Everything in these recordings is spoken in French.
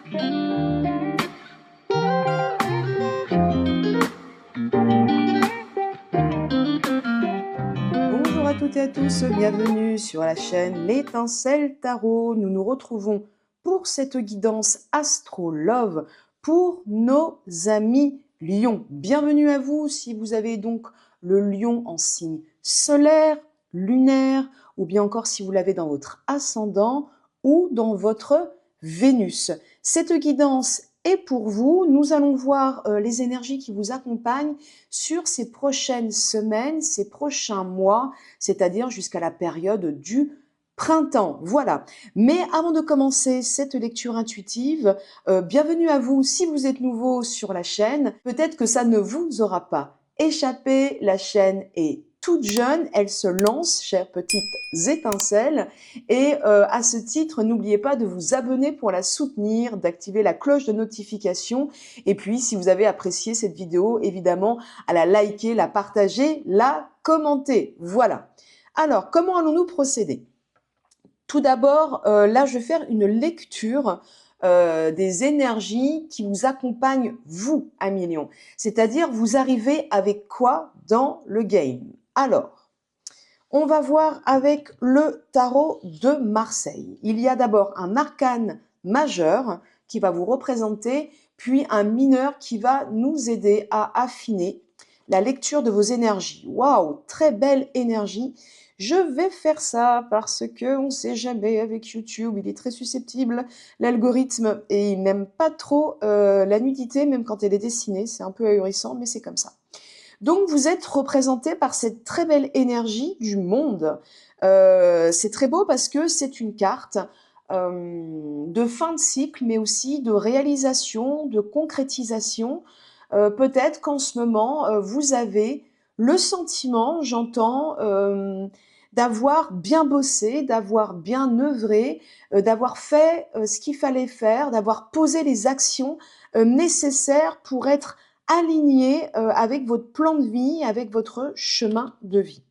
Bonjour à toutes et à tous, bienvenue sur la chaîne L'Étincelle Tarot. Nous nous retrouvons pour cette guidance Astro Love pour nos amis Lions. Bienvenue à vous si vous avez donc le Lion en signe solaire, lunaire, ou bien encore si vous l'avez dans votre ascendant ou dans votre Vénus. Cette guidance est pour vous. Nous allons voir les énergies qui vous accompagnent sur ces prochaines semaines, ces prochains mois, c'est-à-dire jusqu'à la période du printemps. Voilà. Mais avant de commencer cette lecture intuitive, bienvenue à vous si vous êtes nouveau sur la chaîne. Peut-être que ça ne vous aura pas échappé, la chaîne est toute jeune, elle se lance, chères petites étincelles, et à ce titre, n'oubliez pas de vous abonner pour la soutenir, d'activer la cloche de notification, et puis si vous avez apprécié cette vidéo, évidemment, à la liker, la partager, la commenter. Voilà. Alors, comment allons-nous procéder? Tout d'abord, là, je vais faire une lecture des énergies qui vous accompagnent, vous, amis Lions. C'est-à-dire, vous arrivez avec quoi dans le game? Alors, on va voir avec le tarot de Marseille. Il y a d'abord un arcane majeur qui va vous représenter, puis un mineur qui va nous aider à affiner la lecture de vos énergies. Waouh, très belle énergie. Je vais faire ça parce que on ne sait jamais avec YouTube, il est très susceptible, l'algorithme, et il n'aime pas trop la nudité, même quand elle est dessinée. C'est un peu ahurissant, mais c'est comme ça. Donc, vous êtes représenté par cette très belle énergie du monde. C'est très beau parce que c'est une carte de fin de cycle, mais aussi de réalisation, de concrétisation. Peut-être qu'en ce moment, vous avez le sentiment, j'entends, d'avoir bien bossé, d'avoir bien œuvré, d'avoir fait ce qu'il fallait faire, d'avoir posé les actions nécessaires pour être aligné avec votre plan de vie, avec votre chemin de vie.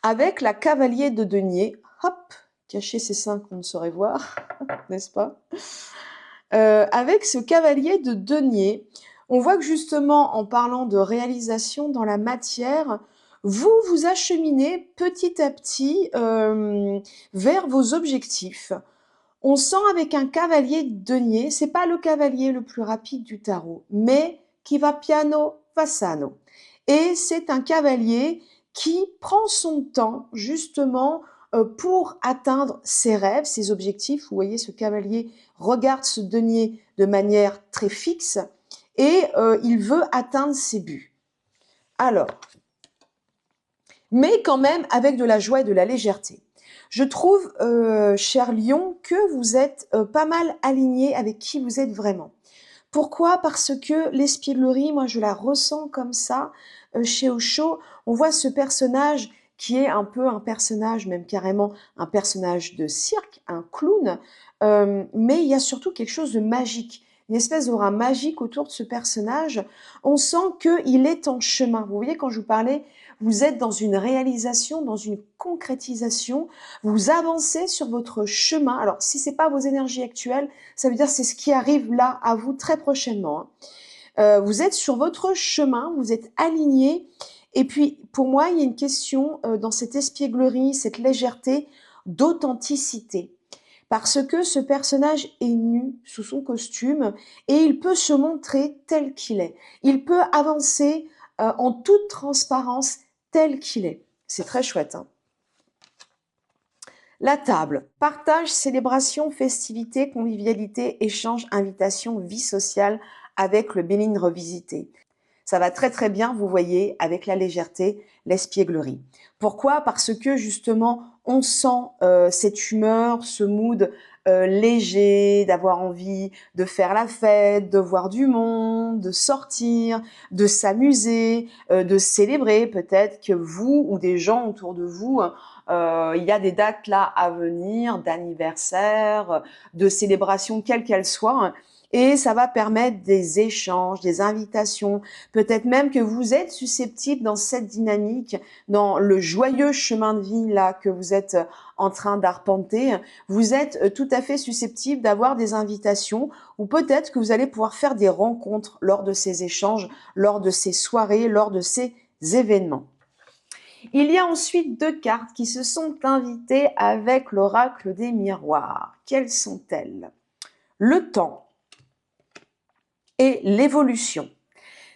Avec la cavalier de denier, hop, cacher ses seins qu'on ne saurait voir, n'est-ce pas? Avec ce cavalier de denier, on voit que justement, en parlant de réalisation dans la matière, vous vous acheminez petit à petit vers vos objectifs. On sent avec un cavalier de denier, c'est pas le cavalier le plus rapide du tarot, mais qui va piano passano. Et c'est un cavalier qui prend son temps justement pour atteindre ses rêves, ses objectifs. Vous voyez, ce cavalier regarde ce denier de manière très fixe et il veut atteindre ses buts. Alors, mais quand même avec de la joie et de la légèreté. Je trouve, cher Lion, que vous êtes pas mal aligné avec qui vous êtes vraiment. Pourquoi? Parce que l'espièglerie, moi je la ressens comme ça, chez Osho. On voit ce personnage qui est un peu un personnage, même carrément un personnage de cirque, un clown, mais il y a surtout quelque chose de magique, une espèce d'aura magique autour de ce personnage. On sent qu'il est en chemin. Vous voyez, quand je vous parlais, vous êtes dans une réalisation, dans une concrétisation, vous avancez sur votre chemin. Alors, si ce n'est pas vos énergies actuelles, ça veut dire que c'est ce qui arrive là à vous très prochainement. Vous êtes sur votre chemin, vous êtes aligné. Et puis, pour moi, il y a une question dans cette espièglerie, cette légèreté d'authenticité. Parce que ce personnage est nu sous son costume et il peut se montrer tel qu'il est. Il peut avancer en toute transparence tel qu'il est. C'est très chouette, hein. La table, partage, célébration, festivité, convivialité, échange, invitation, vie sociale avec le Béline revisité. Ça va très très bien, vous voyez, avec la légèreté, l'espièglerie. Pourquoi? Parce que justement, on sent cette humeur, ce mood léger, d'avoir envie de faire la fête, de voir du monde, de sortir, de s'amuser, de célébrer. Peut-être que vous ou des gens autour de vous, il y a des dates là à venir, d'anniversaire, de célébration, quelle qu'elle soit, Et ça va permettre des échanges, des invitations. Peut-être même que vous êtes susceptible dans cette dynamique, dans le joyeux chemin de vie là que vous êtes en train d'arpenter. Vous êtes tout à fait susceptible d'avoir des invitations ou peut-être que vous allez pouvoir faire des rencontres lors de ces échanges, lors de ces soirées, lors de ces événements. Il y a ensuite deux cartes qui se sont invitées avec l'oracle des miroirs. Quelles sont-elles? Le temps et l'évolution.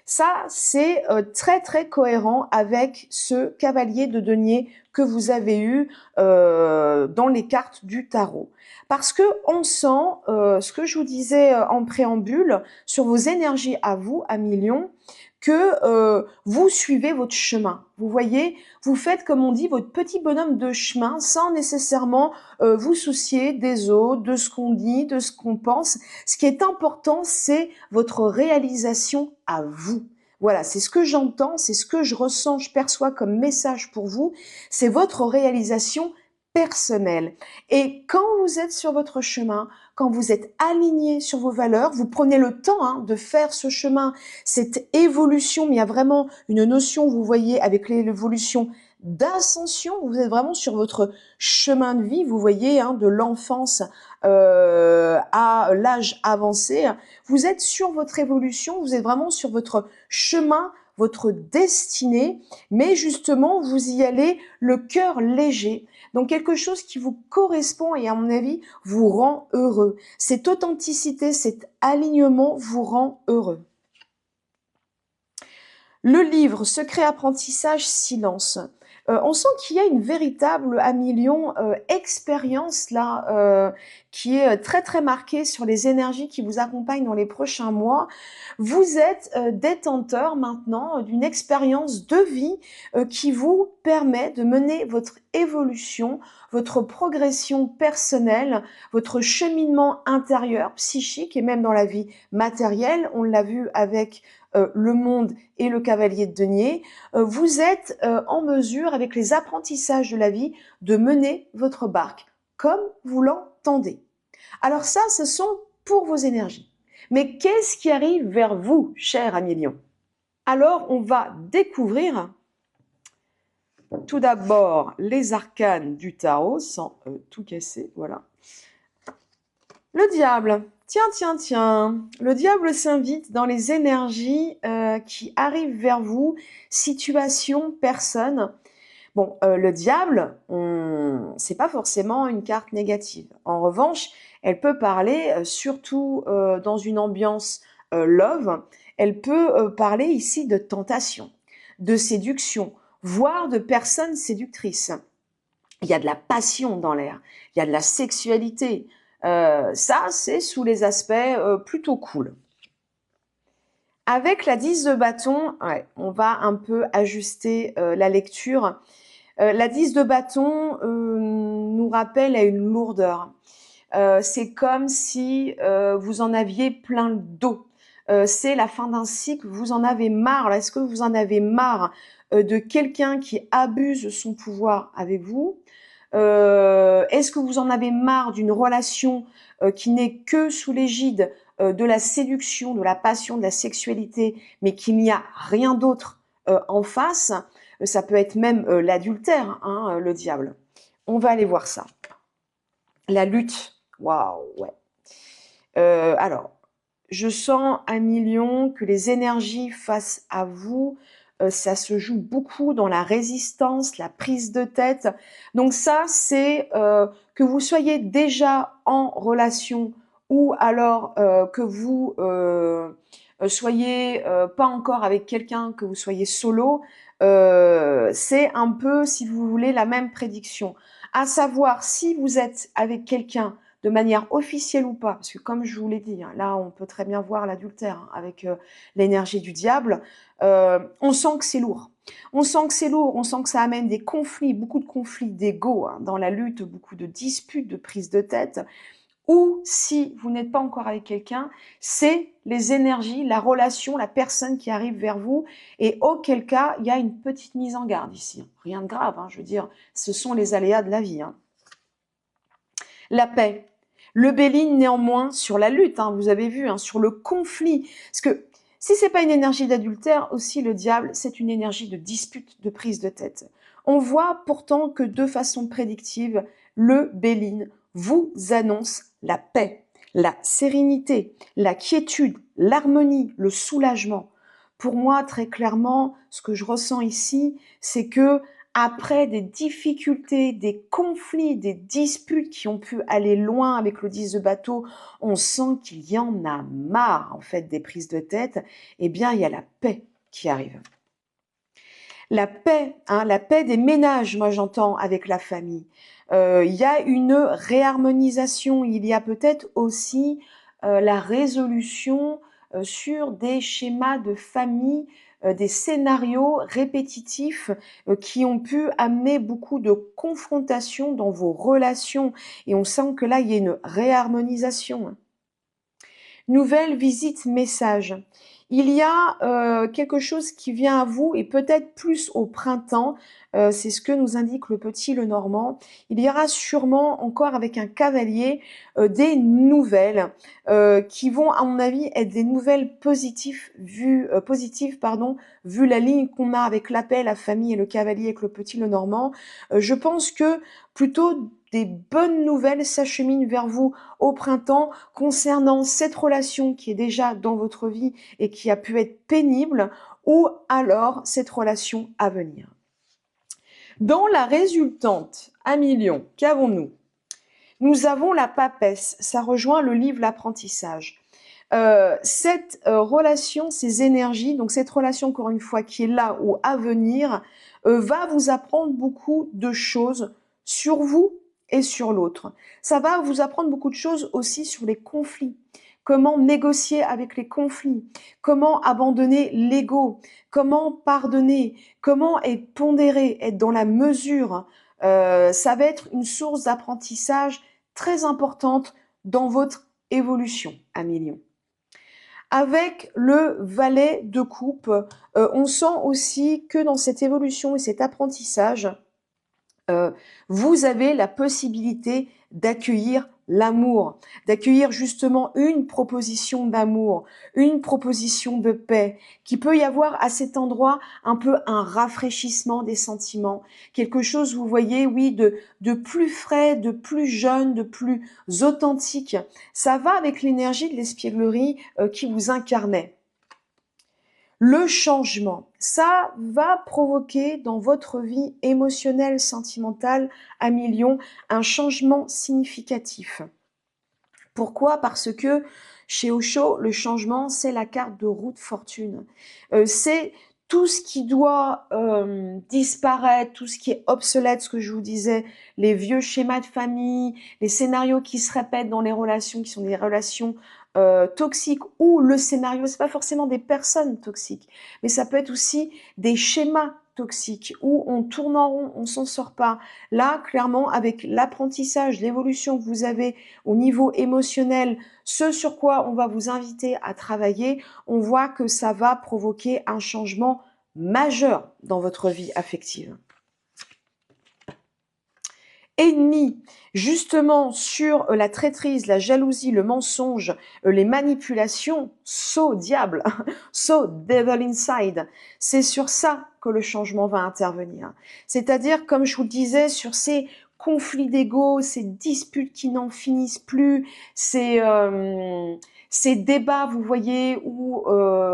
Ça, c'est très très cohérent avec ce cavalier de denier que vous avez eu dans les cartes du tarot. Parce que on sent, ce que je vous disais en préambule, sur vos énergies à vous, à Million, que vous suivez votre chemin. Vous voyez, vous faites, comme on dit, votre petit bonhomme de chemin sans nécessairement vous soucier des autres, de ce qu'on dit, de ce qu'on pense. Ce qui est important, c'est votre réalisation à vous. Voilà, c'est ce que j'entends, c'est ce que je ressens, je perçois comme message pour vous. C'est votre réalisation personnelle. Et quand vous êtes sur votre chemin, quand vous êtes aligné sur vos valeurs, vous prenez le temps de faire ce chemin, cette évolution, mais il y a vraiment une notion, vous voyez, avec l'évolution d'ascension, vous êtes vraiment sur votre chemin de vie, vous voyez, de l'enfance à l'âge avancé, vous êtes sur votre évolution, vous êtes vraiment sur votre chemin, votre destinée, mais justement, vous y allez le cœur léger. Donc quelque chose qui vous correspond et à mon avis, vous rend heureux. Cette authenticité, cet alignement vous rend heureux. Le livre Secret apprentissage silence. On sent qu'il y a une véritable à millions expérience là qui est très très marquée sur les énergies qui vous accompagnent dans les prochains mois. Vous êtes détenteur maintenant d'une expérience de vie qui vous permet de mener votre évolution, votre progression personnelle, votre cheminement intérieur, psychique et même dans la vie matérielle. On l'a vu avec le monde et le cavalier de denier, vous êtes en mesure, avec les apprentissages de la vie, de mener votre barque comme vous l'entendez. Alors ça, ce sont pour vos énergies. Mais qu'est-ce qui arrive vers vous, cher ami Lion? Alors, on va découvrir tout d'abord les arcanes du tarot, sans tout casser, voilà. Le diable. Tiens. Le diable s'invite dans les énergies qui arrivent vers vous, situation, personne. Bon, le diable, c'est pas forcément une carte négative. En revanche, elle peut parler, surtout dans une ambiance love, elle peut parler ici de tentation, de séduction, voire de personnes séductrices. Il y a de la passion dans l'air, il y a de la sexualité. Ça, c'est sous les aspects plutôt cool. Avec la 10 de bâton, ouais, on va un peu ajuster la lecture. La 10 de bâton nous rappelle à une lourdeur. C'est comme si vous en aviez plein le dos. C'est la fin d'un cycle, vous en avez marre. Est-ce que vous en avez marre de quelqu'un qui abuse son pouvoir avec vous? Est-ce que vous en avez marre d'une relation qui n'est que sous l'égide de la séduction, de la passion, de la sexualité, mais qu'il n'y a rien d'autre en face? Ça peut être même l'adultère, le diable. On va aller voir ça. La lutte. Waouh, ouais. Alors, je sens à million que les énergies face à vous, ça se joue beaucoup dans la résistance, la prise de tête. Donc ça, c'est que vous soyez déjà en relation ou alors que vous soyez pas encore avec quelqu'un, que vous soyez solo, c'est un peu, si vous voulez, la même prédiction. À savoir, si vous êtes avec quelqu'un de manière officielle ou pas, parce que comme je vous l'ai dit, là on peut très bien voir l'adultère avec l'énergie du diable, on sent que c'est lourd. On sent que c'est lourd, on sent que ça amène des conflits, beaucoup de conflits d'ego dans la lutte, beaucoup de disputes, de prises de tête. Ou si vous n'êtes pas encore avec quelqu'un, c'est les énergies, la relation, la personne qui arrive vers vous, et auquel cas, il y a une petite mise en garde ici. Rien de grave, je veux dire, ce sont les aléas de la vie. La paix. Le Béline, néanmoins, sur la lutte, hein, vous avez vu, hein, sur le conflit. Parce que si c'est pas une énergie d'adultère, aussi le diable, c'est une énergie de dispute, de prise de tête. On voit pourtant que de façon prédictive, le Béline vous annonce la paix, la sérénité, la quiétude, l'harmonie, le soulagement. Pour moi, très clairement, ce que je ressens ici, c'est que après des difficultés, des conflits, des disputes qui ont pu aller loin avec le 10 de bateau, on sent qu'il y en a marre en fait des prises de tête, eh bien il y a la paix qui arrive. La paix, hein, la paix des ménages, moi j'entends, avec la famille. Il y a une réharmonisation, il y a peut-être aussi la résolution sur des schémas de famille, des scénarios répétitifs qui ont pu amener beaucoup de confrontations dans vos relations. Et on sent que là, il y a une réharmonisation. Nouvelle visite message. Il y a quelque chose qui vient à vous et peut-être plus au printemps, c'est ce que nous indique le petit Lenormand. Il y aura sûrement encore avec un cavalier des nouvelles qui vont à mon avis être des nouvelles positives pardon, vu la ligne qu'on a avec la paix, la famille et le cavalier avec le petit Lenormand. Je pense que plutôt des bonnes nouvelles s'acheminent vers vous au printemps concernant cette relation qui est déjà dans votre vie et qui a pu être pénible, ou alors cette relation à venir. Dans la résultante, à million, qu'avons-nous? Nous avons la papesse, ça rejoint le livre L'apprentissage. Cette relation, ces énergies, donc cette relation encore une fois qui est là ou à venir, va vous apprendre beaucoup de choses sur vous et sur l'autre. Ça va vous apprendre beaucoup de choses aussi sur les conflits. Comment négocier avec les conflits, comment abandonner l'ego, comment pardonner, comment être pondéré, être dans la mesure. Ça va être une source d'apprentissage très importante dans votre évolution à millions. Avec le valet de coupe, on sent aussi que dans cette évolution et cet apprentissage, vous avez la possibilité d'accueillir l'amour, d'accueillir justement une proposition d'amour, une proposition de paix, qui peut y avoir à cet endroit un peu un rafraîchissement des sentiments, quelque chose, vous voyez, oui, de plus frais, de plus jeune, de plus authentique. Ça va avec l'énergie de l'espièglerie qui vous incarnait. Le changement, ça va provoquer dans votre vie émotionnelle, sentimentale, à millions, un changement significatif. Pourquoi? Parce que chez Osho, le changement, c'est la carte de roue de fortune. C'est tout ce qui doit disparaître, tout ce qui est obsolète, ce que je vous disais, les vieux schémas de famille, les scénarios qui se répètent dans les relations, qui sont des relations toxiques, ou le scénario, c'est pas forcément des personnes toxiques, mais ça peut être aussi des schémas toxiques où on tourne en rond, on s'en sort pas. Là, clairement, avec l'apprentissage, l'évolution que vous avez au niveau émotionnel, ce sur quoi on va vous inviter à travailler, on voit que ça va provoquer un changement majeur dans votre vie affective. Ennemi, justement sur la traîtrise, la jalousie, le mensonge, les manipulations, so diable, so devil inside. C'est sur ça que le changement va intervenir. C'est-à-dire, comme je vous le disais, sur ces conflits d'ego, ces disputes qui n'en finissent plus, ces débats, vous voyez, où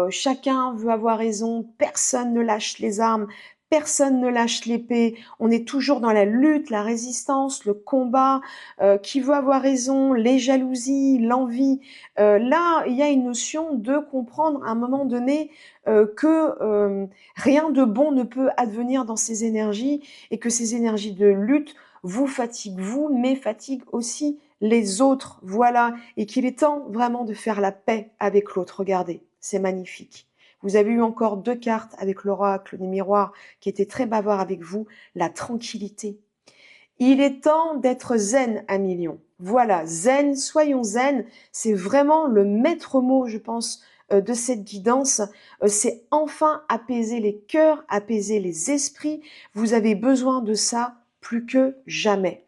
chacun veut avoir raison, personne ne lâche les armes, personne ne lâche l'épée, on est toujours dans la lutte, la résistance, le combat, qui veut avoir raison, les jalousies, l'envie. Là, il y a une notion de comprendre à un moment donné que rien de bon ne peut advenir dans ces énergies et que ces énergies de lutte vous fatiguent vous, mais fatiguent aussi les autres. Voilà, et qu'il est temps vraiment de faire la paix avec l'autre. Regardez, c'est magnifique. Vous avez eu encore 2 cartes avec l'oracle des miroirs qui étaient très bavards avec vous, la tranquillité. Il est temps d'être zen à millions. Voilà, zen, soyons zen, c'est vraiment le maître mot, je pense, de cette guidance. C'est enfin apaiser les cœurs, apaiser les esprits. Vous avez besoin de ça plus que jamais.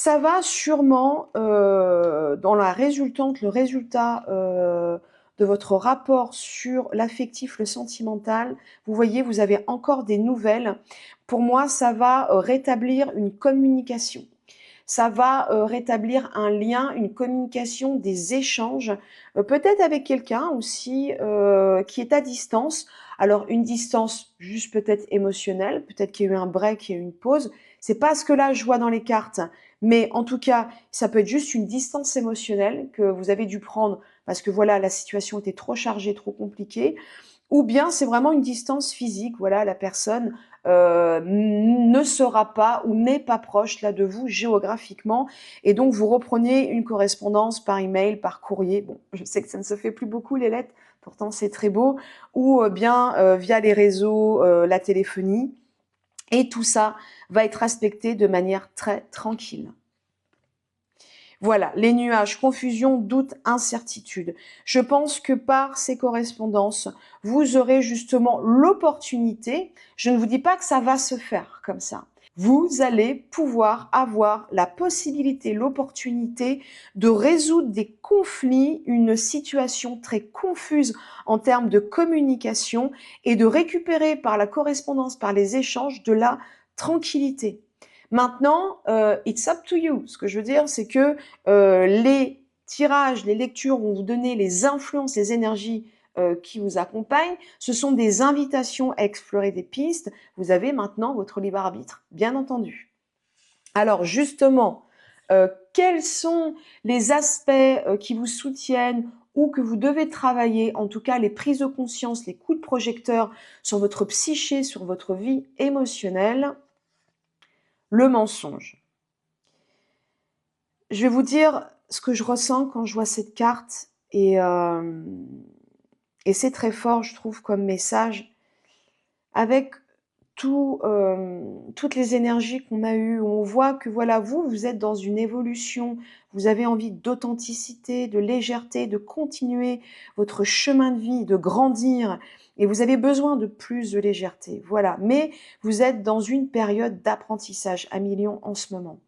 Ça va sûrement, dans la résultante, le résultat de votre rapport sur l'affectif, le sentimental. Vous voyez, vous avez encore des nouvelles. Pour moi, ça va rétablir une communication. Ça va rétablir un lien, une communication, des échanges, peut-être avec quelqu'un aussi qui est à distance. Alors une distance juste peut-être émotionnelle, peut-être qu'il y a eu un break, il y a eu une pause. C'est pas ce que là je vois dans les cartes, mais en tout cas, ça peut être juste une distance émotionnelle que vous avez dû prendre parce que voilà, la situation était trop chargée, trop compliquée, ou bien c'est vraiment une distance physique, voilà, la personne ne sera pas ou n'est pas proche là de vous géographiquement, et donc vous reprenez une correspondance par email, par courrier. Bon, je sais que ça ne se fait plus beaucoup les lettres, pourtant c'est très beau, ou bien via les réseaux, la téléphonie, et tout ça va être respecté de manière très tranquille. Voilà, les nuages, confusion, doute, incertitude. Je pense que par ces correspondances, vous aurez justement l'opportunité, je ne vous dis pas que ça va se faire comme ça, vous allez pouvoir avoir la possibilité, l'opportunité de résoudre des conflits, une situation très confuse en termes de communication, et de récupérer par la correspondance, par les échanges, de la tranquillité. Maintenant, it's up to you. Ce que je veux dire, c'est que les tirages, les lectures vont vous donner les influences, les énergies qui vous accompagnent. Ce sont des invitations à explorer des pistes. Vous avez maintenant votre libre arbitre, bien entendu. Alors justement, quels sont les aspects qui vous soutiennent ou que vous devez travailler, en tout cas les prises de conscience, les coups de projecteur sur votre psyché, sur votre vie émotionnelle? Le mensonge. Je vais vous dire ce que je ressens quand je vois cette carte, et c'est très fort, je trouve, comme message. Avec toutes les énergies qu'on a eues, où on voit que voilà, vous êtes dans une évolution, vous avez envie d'authenticité, de légèreté, de continuer votre chemin de vie, de grandir, et vous avez besoin de plus de légèreté, voilà. Mais vous êtes dans une période d'apprentissage à millions en ce moment.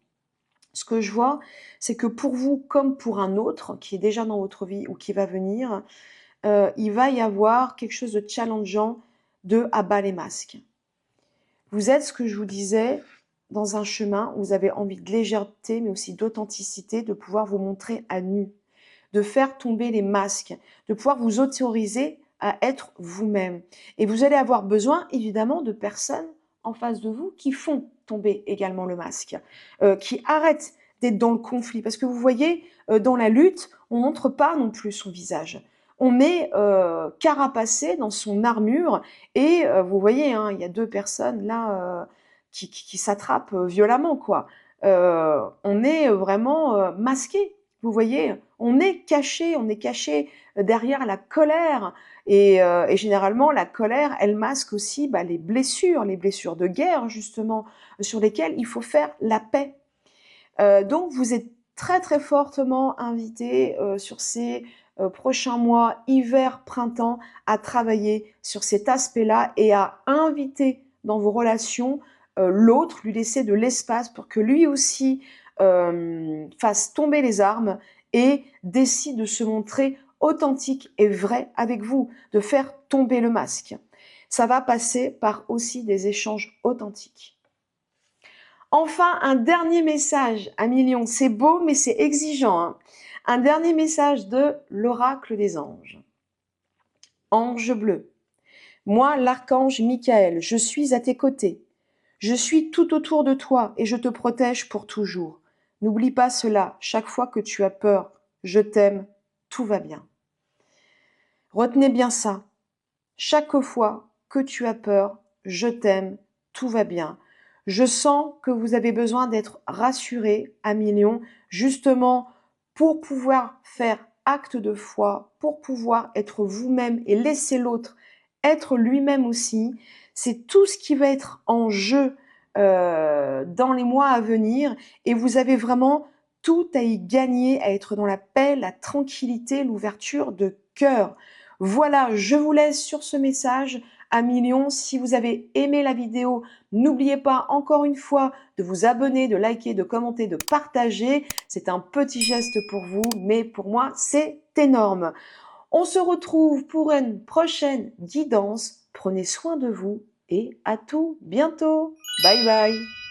Ce que je vois, c'est que pour vous, comme pour un autre qui est déjà dans votre vie ou qui va venir, il va y avoir quelque chose de challengeant de à bas les masques. Vous êtes, ce que je vous disais, dans un chemin où vous avez envie de légèreté, mais aussi d'authenticité, de pouvoir vous montrer à nu, de faire tomber les masques, de pouvoir vous autoriser à être vous-même. Et vous allez avoir besoin, évidemment, de personnes en face de vous qui font tomber également le masque, qui arrêtent d'être dans le conflit. Parce que vous voyez, dans la lutte, on ne montre pas non plus son visage. On est carapacé dans son armure, et vous voyez, hein, il y a deux personnes là qui s'attrapent violemment, quoi. On est vraiment masqué. Vous voyez, on est caché derrière la colère, et généralement la colère, elle masque aussi les blessures de guerre justement, sur lesquelles il faut faire la paix. Donc vous êtes très très fortement invité sur ces prochains mois, hiver, printemps, à travailler sur cet aspect-là et à inviter dans vos relations l'autre, lui laisser de l'espace pour que lui aussi fasse tomber les armes et décide de se montrer authentique et vrai avec vous, de faire tomber le masque. Ça va passer par aussi des échanges authentiques. Enfin, un dernier message à millions. C'est beau, mais c'est exigeant, hein. Un dernier message de l'oracle des anges. Ange bleu. Moi, l'archange Michael, je suis à tes côtés. Je suis tout autour de toi et je te protège pour toujours. N'oublie pas cela, chaque fois que tu as peur, je t'aime, tout va bien. Retenez bien ça. Chaque fois que tu as peur, je t'aime, tout va bien. Je sens que vous avez besoin d'être rassuré à millions, justement pour pouvoir faire acte de foi, pour pouvoir être vous-même et laisser l'autre être lui-même aussi. C'est tout ce qui va être en jeu dans les mois à venir, et vous avez vraiment tout à y gagner, à être dans la paix, la tranquillité, l'ouverture de cœur. Voilà, je vous laisse sur ce message à millions. Si vous avez aimé la vidéo, n'oubliez pas encore une fois de vous abonner, de liker, de commenter, de partager. C'est un petit geste pour vous, mais pour moi, c'est énorme. On se retrouve pour une prochaine guidance. Prenez soin de vous et à tout bientôt. Bye bye.